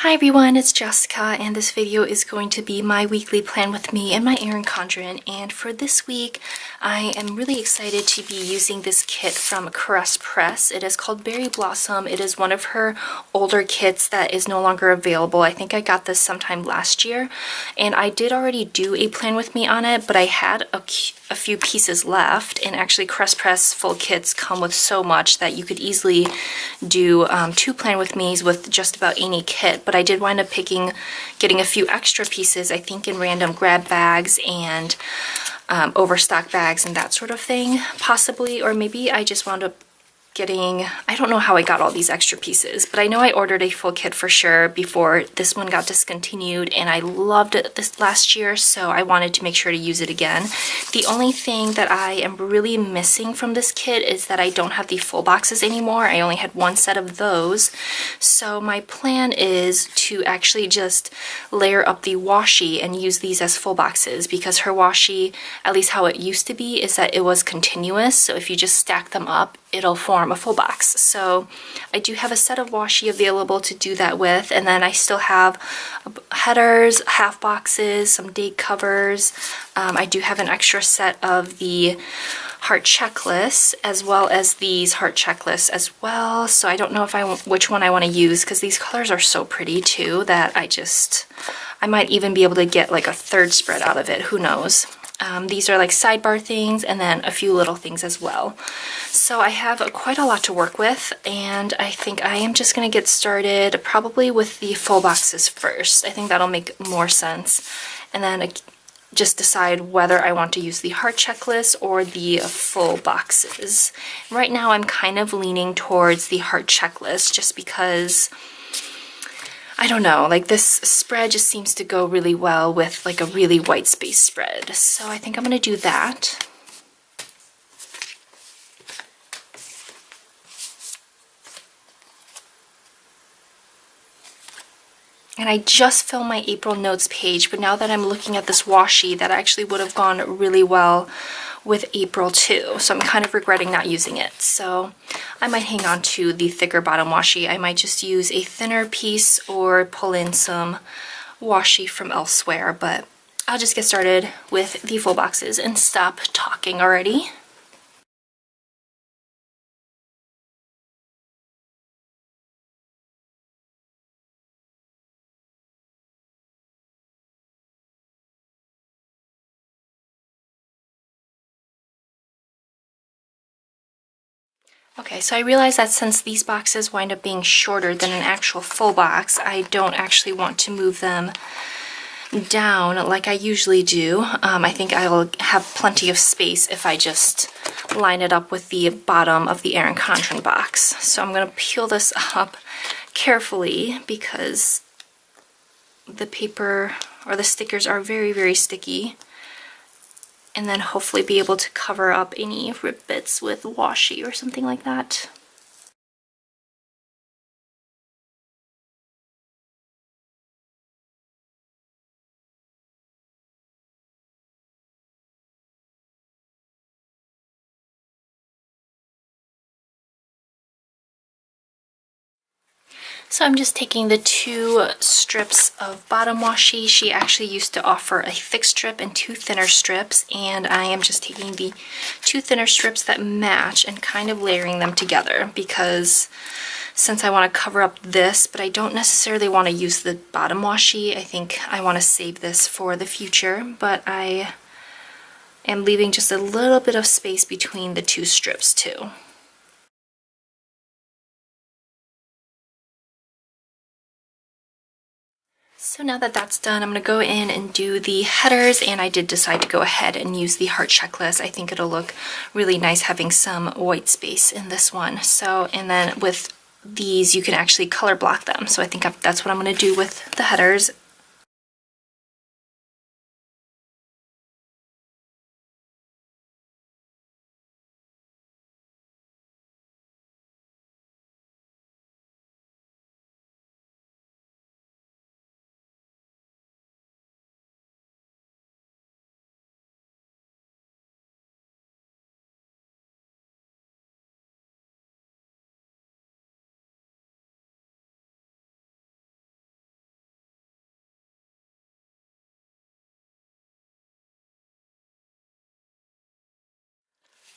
Hi everyone, it's Jessica, and this video is going to be my weekly plan with me and my Erin Condren. And for this week, I am really excited to be using this kit from Caress Press. It is called Berry Blossom. It is one of her older kits that is no longer available. I think I got this sometime last year, and I did already do a plan with me on it, but I had a few pieces left, and actually Caress Press full kits come with so much that you could easily do two plan with me's with just about any kit. But I did wind up getting a few extra pieces, I think in random grab bags and overstock bags and that sort of thing, possibly. Or maybe I just wound up getting, I don't know how I got all these extra pieces, but I know I ordered a full kit for sure before this one got discontinued, and I loved it this last year, so I wanted to make sure to use it again. The only thing that I am really missing from this kit is that I don't have the full boxes anymore. I only had one set of those, so my plan is to actually just layer up the washi and use these as full boxes, because her washi, at least how it used to be, is that it was continuous, so if you just stack them up, it'll form a full box. So I do have a set of washi available to do that with, and then I still have headers, half boxes, some date covers. I do have an extra set of the heart checklists, as well as these heart checklists as well. So I don't know which one I want to use, because these colors are so pretty too that I might even be able to get like a third spread out of it, who knows. These are like sidebar things, and then a few little things as well. So I have quite a lot to work with, and I think I am just going to get started probably with the full boxes first. I think that'll make more sense, and then just decide whether I want to use the heart checklist or the full boxes. Right now I'm kind of leaning towards the heart checklist, just because I don't know, like this spread just seems to go really well with like a really white space spread. So I think I'm going to do that. And I just filmed my April notes page, but now that I'm looking at this washi, that actually would have gone really well with April too. So I'm kind of regretting not using it. So I might hang on to the thicker bottom washi. I might just use a thinner piece or pull in some washi from elsewhere, but I'll just get started with the full boxes and stop talking already. Okay, so I realized that since these boxes wind up being shorter than an actual full box, I don't actually want to move them down like I usually do. I think I will have plenty of space if I just line it up with the bottom of the Erin Condren box. So I'm going to peel this up carefully because the paper or the stickers are very, very sticky. And then hopefully be able to cover up any rip bits with washi or something like that. So I'm just taking the two strips of bottom washi. She actually used to offer a thick strip and two thinner strips, and I am just taking the two thinner strips that match and kind of layering them together, because since I want to cover up this, but I don't necessarily want to use the bottom washi, I think I want to save this for the future, but I am leaving just a little bit of space between the two strips too. So now that that's done, I'm going to go in and do the headers, and I did decide to go ahead and use the heart checklist. I think it'll look really nice having some white space in this one. So, and then with these, you can actually color block them. So I think that's what I'm going to do with the headers.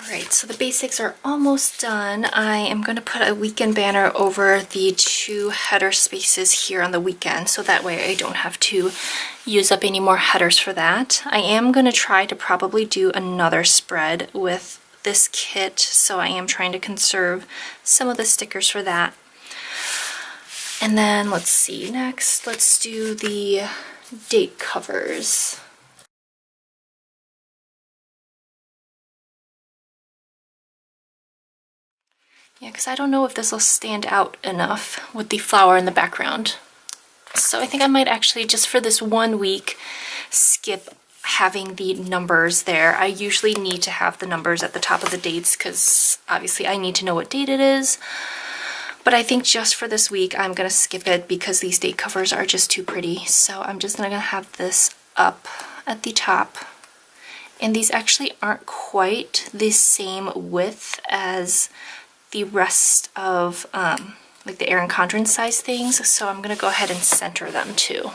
Alright, so the basics are almost done. I am going to put a weekend banner over the 2 header spaces here on the weekend, so that way I don't have to use up any more headers for that. I am going to try to probably do another spread with this kit, so I am trying to conserve some of the stickers for that. And then let's see, next let's do the date covers. Yeah, because I don't know if this will stand out enough with the flower in the background. So I think I might actually, just for this 1 week, skip having the numbers there. I usually need to have the numbers at the top of the dates because obviously I need to know what date it is. But I think just for this week, I'm going to skip it because these date covers are just too pretty. So I'm just going to have this up at the top. And these actually aren't quite the same width as the rest of like the Erin Condren size things, so I'm gonna go ahead and center them too.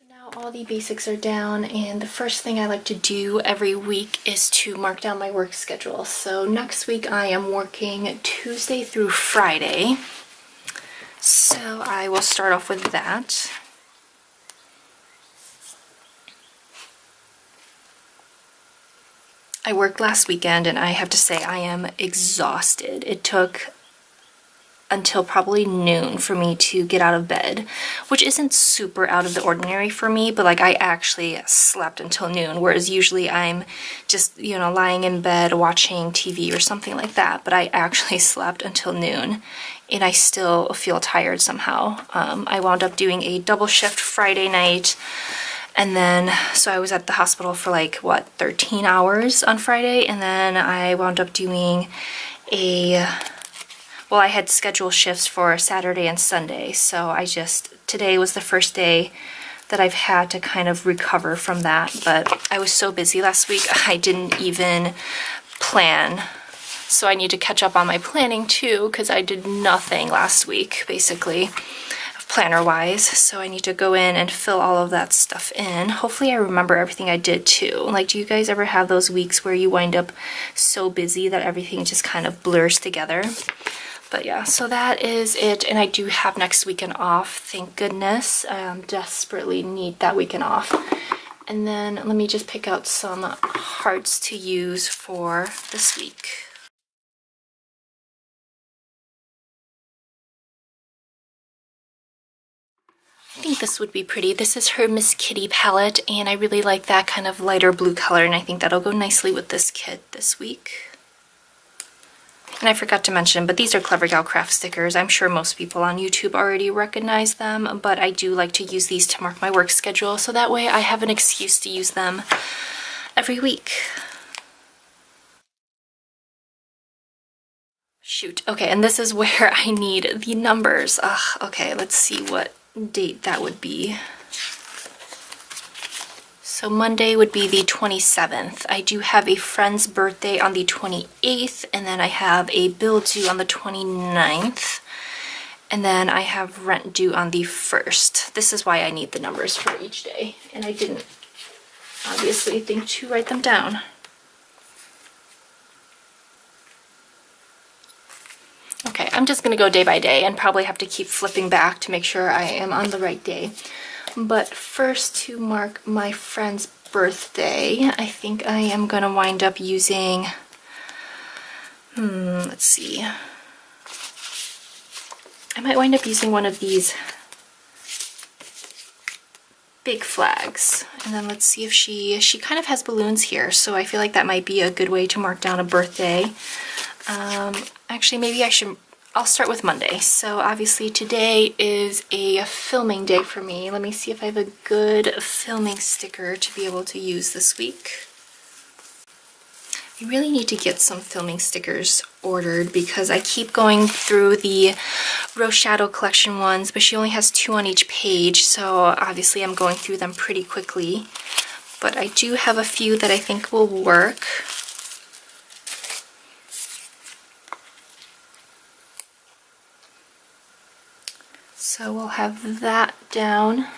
So now all the basics are down, and the first thing I like to do every week is to mark down my work schedule. So next week I am working Tuesday through Friday. So I will start off with that. I worked last weekend and I have to say I am exhausted. It took until probably noon for me to get out of bed, which isn't super out of the ordinary for me, but like I actually slept until noon, whereas usually I'm just, you know, lying in bed watching TV or something like that, but I actually slept until noon and I still feel tired somehow. I wound up doing a double shift Friday night, and then so I was at the hospital for like what, 13 hours on Friday, and then I wound up doing well, I had scheduled shifts for Saturday and Sunday, so today was the first day that I've had to kind of recover from that, but I was so busy last week I didn't even plan. So I need to catch up on my planning too, because I did nothing last week, basically, planner-wise. So I need to go in and fill all of that stuff in. Hopefully I remember everything I did too. Like, do you guys ever have those weeks where you wind up so busy that everything just kind of blurs together? But yeah, so that is it. And I do have next weekend off, thank goodness. I desperately need that weekend off. And then let me just pick out some hearts to use for this week. I think this would be pretty. This is her Miss Kitty palette, and I really like that kind of lighter blue color, and I think that'll go nicely with this kit this week. And I forgot to mention, but these are Clever Gal Craft stickers. I'm sure most people on YouTube already recognize them, but I do like to use these to mark my work schedule, so that way I have an excuse to use them every week. Shoot, okay, and this is where I need the numbers. Ugh, okay, let's see what date that would be. So Monday would be the 27th. I do have a friend's birthday on the 28th, and then I have a bill due on the 29th, and then I have rent due on the 1st. This is why I need the numbers for each day, and I didn't obviously think to write them down. Okay, I'm just gonna go day by day and probably have to keep flipping back to make sure I am on the right day. But first, to mark my friend's birthday, I think I am gonna wind up using, let's see. I might wind up using one of these big flags. And then let's see if she kind of has balloons here, so I feel like that might be a good way to mark down a birthday. Actually, maybe I'll start with Monday. So obviously today is a filming day for me. Let me see if I have a good filming sticker to be able to use this week. I really need to get some filming stickers ordered because I keep going through the Rose Shadow collection ones, but she only has 2 on each page, so obviously I'm going through them pretty quickly. But I do have a few that I think will work. So we'll have that down.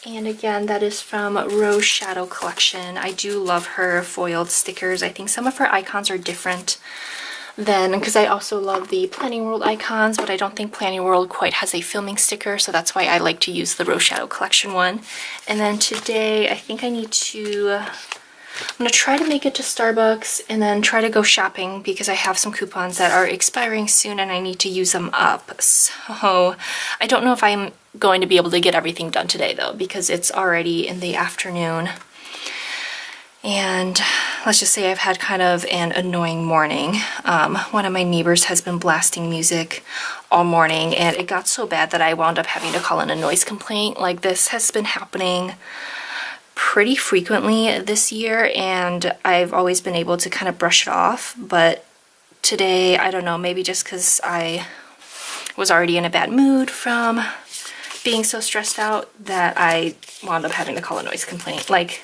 And again, that is from Rose Shadow Collection. I do love her foiled stickers. I think some of her icons are different than, because I also love the Planning World icons, but I don't think Planning World quite has a filming sticker, so that's why I like to use the Rose Shadow Collection one. And then today, I think I need to, I'm gonna try to make it to Starbucks and then try to go shopping because I have some coupons that are expiring soon and I need to use them up. So I don't know if I'm going to be able to get everything done today though, because it's already in the afternoon. And let's just say I've had kind of an annoying morning. One of my neighbors has been blasting music all morning and it got so bad that I wound up having to call in a noise complaint. Like, this has been happening pretty frequently this year and I've always been able to kind of brush it off, but today, I don't know, maybe just because I was already in a bad mood from being so stressed out that I wound up having to call a noise complaint. Like,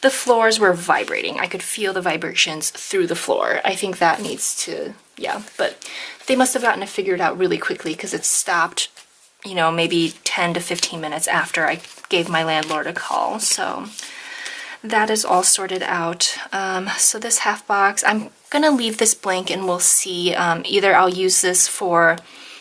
the floors were vibrating. I could feel the vibrations through the floor. I think that needs to, yeah, but they must have gotten it figured out really quickly because it stopped, you know, maybe 10 to 15 minutes after I gave my landlord a call. So that is all sorted out. So this half box, I'm gonna leave this blank and we'll see. Either I'll use this for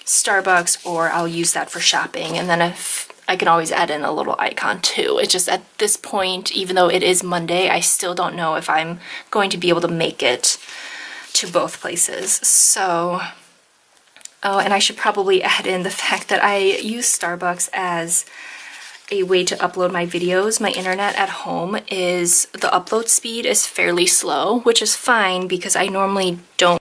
Starbucks or I'll use that for shopping. And then if I can always add in a little icon too. It's just at this point, even though it is Monday, I still don't know if I'm going to be able to make it to both places. So, oh, and I should probably add in the fact that I use Starbucks as a way to upload my videos. My internet at home is, the upload speed is fairly slow, which is fine because I normally don't.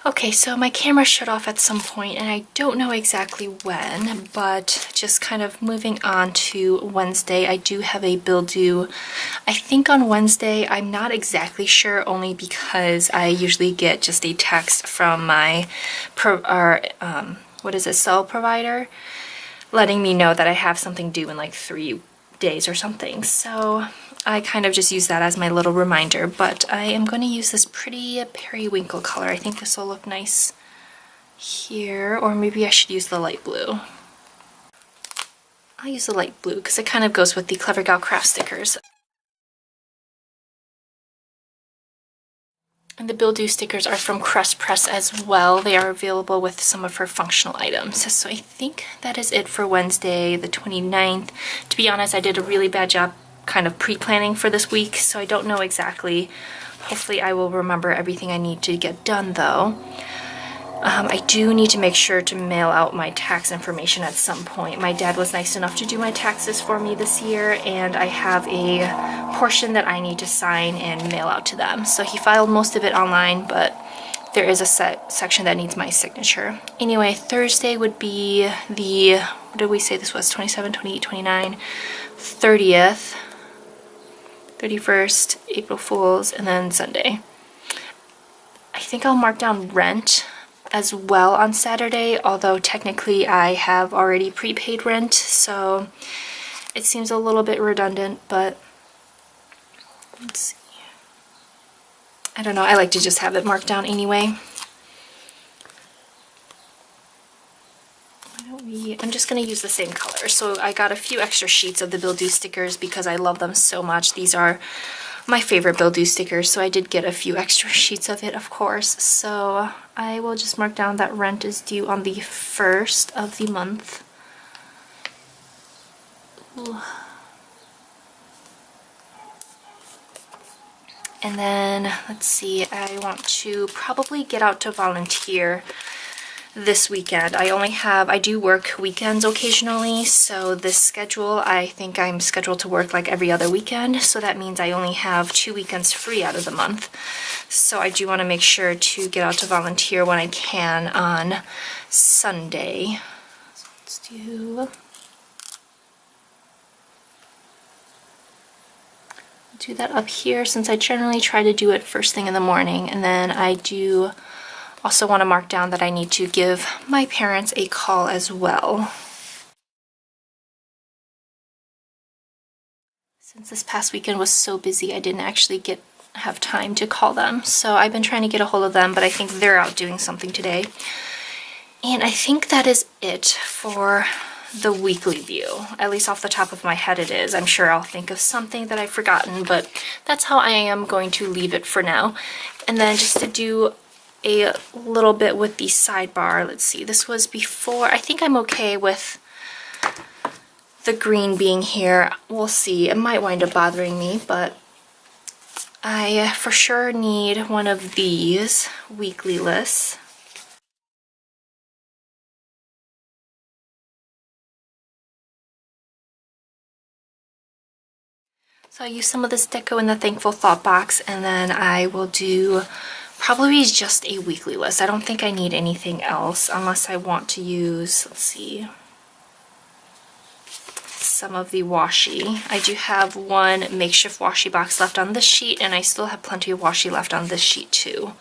Okay, so my camera shut off at some point and I don't know exactly when, but just kind of moving on to Wednesday, I do have a bill due, I think on Wednesday. I'm not exactly sure, only because I usually get just a text from my cell provider letting me know that I have something due in like 3 days or something. So I kind of just use that as my little reminder, but I am going to use this pretty periwinkle color. I think this will look nice here, or maybe I should use the light blue. I'll use the light blue because it kind of goes with the Clever Gal Craft stickers. And the Bill Do stickers are from Crust Press as well. They are available with some of her functional items. So I think that is it for Wednesday the 29th. To be honest, I did a really bad job kind of pre-planning for this week, so I don't know exactly. Hopefully I will remember everything I need to get done though. I do need to make sure to mail out my tax information at some point. My dad was nice enough to do my taxes for me this year, and I have a portion that I need to sign and mail out to them. So he filed most of it online, but there is a section that needs my signature. Anyway, Thursday would be the, what did we say this was, 27, 28, 29, 30th, 31st, April Fool's, and then Sunday. I think I'll mark down rent as well on Saturday, although technically I have already prepaid rent, so it seems a little bit redundant, but let's see. I don't know, I like to just have it marked down anyway. I'm just going to use the same color. So I got a few extra sheets of the Bill Do stickers because I love them so much. These are my favorite Bill Do stickers, so I did get a few extra sheets of it, of course. So I will just mark down that rent is due on the 1st of the month. Ooh. And then, let's see, I want to probably get out to volunteer this weekend. I do work weekends occasionally, so this schedule, I think I'm scheduled to work like every other weekend, so that means I only have 2 weekends free out of the month. So I do want to make sure to get out to volunteer when I can on Sunday. So let's do that up here, since I generally try to do it first thing in the morning, and then I do also want to mark down that I need to give my parents a call as well. Since this past weekend was so busy, I didn't actually get have time to call them. So I've been trying to get a hold of them, but I think they're out doing something today. And I think that is it for the weekly view. At least off the top of my head it is. I'm sure I'll think of something that I've forgotten, but that's how I am going to leave it for now. And then just to do a little bit with the sidebar, let's see, this was before. I think I'm okay with the green being here. We'll see. It might wind up bothering me, but I for sure need one of these weekly lists. So I use some of this deco in the Thankful Thought box, and then I will do probably just a weekly list. I don't think I need anything else unless I want to use, let's see, some of the washi. I do have one makeshift washi box left on this sheet, and I still have plenty of washi left on this sheet too.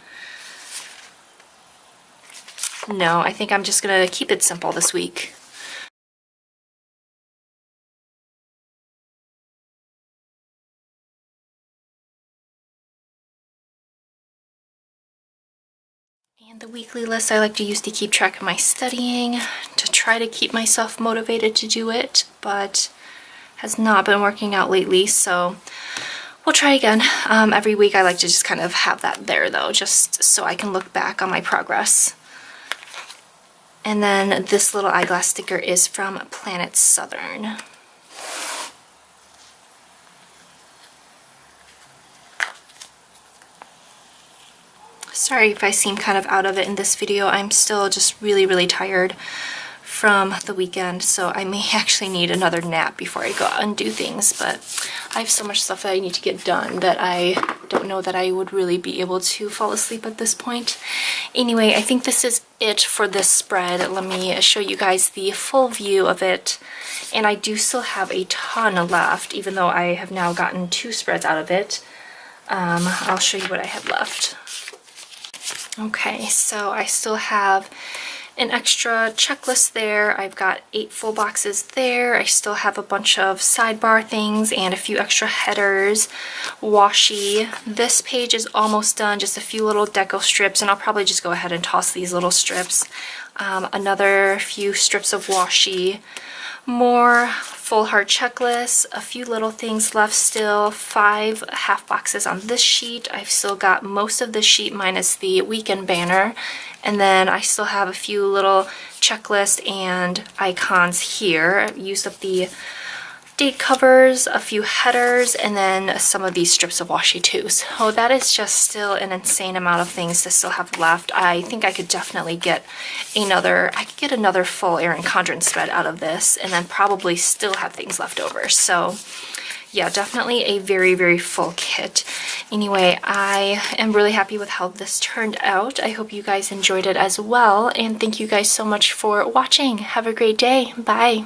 No, I think I'm just gonna keep it simple this week. And the weekly list I like to use to keep track of my studying, to try to keep myself motivated to do it, but has not been working out lately, so we'll try again. Every week I like to just kind of have that there though, just so I can look back on my progress. And then this little eyeglass sticker is from Planet Southern. Sorry if I seem kind of out of it in this video. I'm still just really tired from the weekend, so I may actually need another nap before I go out and do things, but I have so much stuff that I need to get done that I don't know that I would really be able to fall asleep at this point. Anyway, I think this is it for this spread. Let me show you guys the full view of it, and I do still have a ton left, even though I have now gotten 2 spreads out of it. I'll show you what I have left. Okay, so I still have an extra checklist there. I've got 8 full boxes there. I still have a bunch of sidebar things and a few extra headers, washi. This page is almost done, just a few little deco strips, and I'll probably just go ahead and toss these little strips. Another few strips of washi, more full heart checklist, a few little things left still, 5 half boxes on this sheet. I've still got most of this sheet minus the weekend banner, and then I still have a few little checklist and icons here. I've used up the date covers, a few headers, and then some of these strips of washi too. So that is just still an insane amount of things to still have left. I think I could definitely get another full Erin Condren spread out of this, and then probably still have things left over. So yeah, definitely a very full kit. Anyway, I am really happy with how this turned out. I hope you guys enjoyed it as well, and thank you guys so much for watching. Have a great day. Bye.